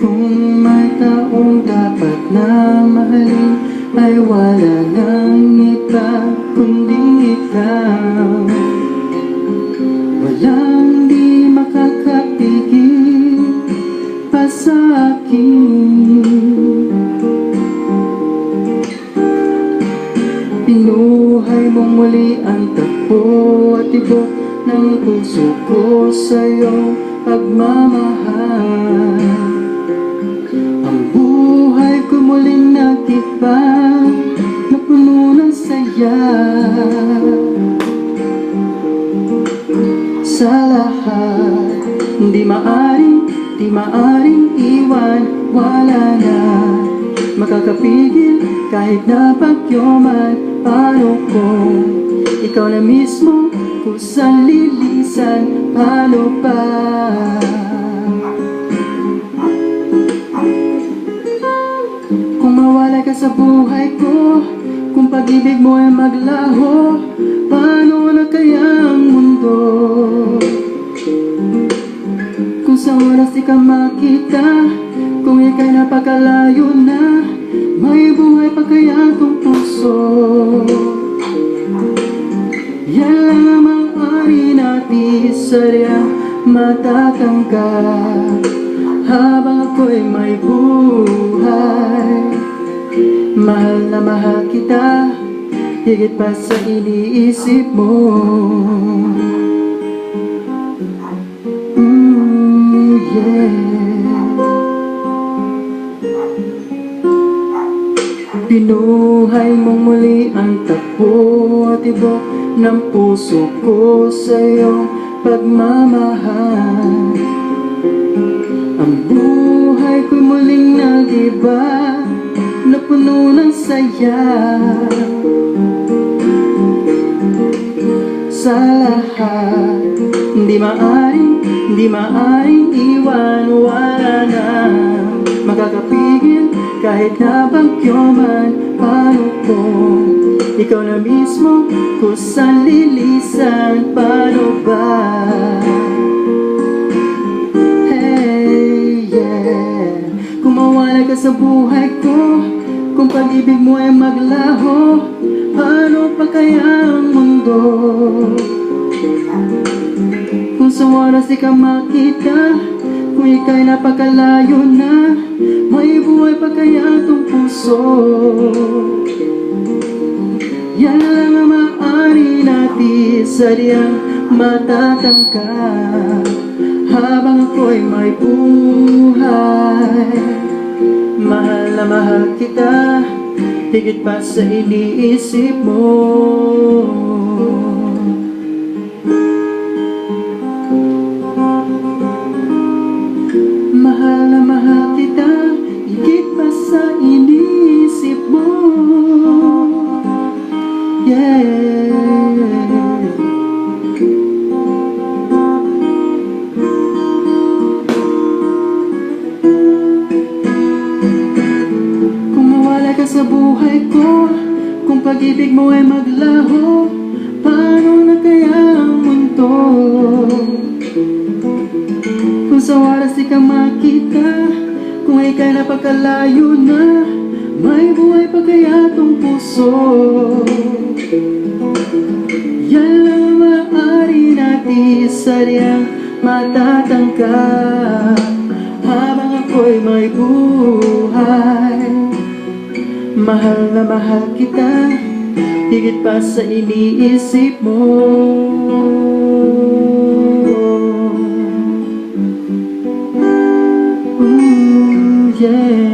Kung may taong dapat na mahalin ay wala nang iba kundi ikaw. Walang di makakapigil pa sa akin. Pinuhay mong muli ang takbo at tibok ng puso ko sa'yong pagmamahal. Ang buhay ko muling nag-iba na puno ng saya. Sa lahat, di maaring iwan, wala na makakapigil kahit na bagyo man. Paano kung ikaw na mismo kusang lilisan, paano ba? Kung mawala ka sa buhay ko, kung pag-ibig mo ay maglaho, paano na kaya ang mundo? Kung sa oras di ka makita, kung ika'y napakalayo na, may buhay pa kaya itong puso? Yan lang ang maaari natin sadyang matatangkap habang ako'y may buhay. Mahal na mahal kita, higit pa sa iniisip mo. Pinuhay mong muli ang takbo at tibok ng puso ko sa iyong pagmamahal. Ang buhay ko'y muling nag-iba na puno ng saya. Sa lahat, hindi maaring iwan, wala na makakapigil kahit na bagyo man. Paano kung ikaw na mismo kusang lilisan, paano ba? Hey, yeah. Kung mawala ka sa buhay ko, kung pag-ibig mo ay maglaho, paano pa kaya ang mundo? Kung sa oras di ka makita, kung ika'y napakalayo na, may buhay pa kaya itong puso? Yan lang ang maaari natin sadyang matatangkap habang ako'y may buhay. Mahal na mahal kita, higit pa sa iniisip mo. Mahal na mahal kita, higit pa sa iniisip mo. Yeah. Kung mawala ka sa buhay ko, kung pag-ibig mo ay maglaho, paano na kaya ang mundo? Kung sa oras di ka makita, kung ika'y napakalayo na, may buhay pa kaya itong puso? Yan lang ang maaari natin sadyang matatangkap habang ako'y may buhay. Mahal na mahal kita, higit pa sa iniisip mo. Yeah.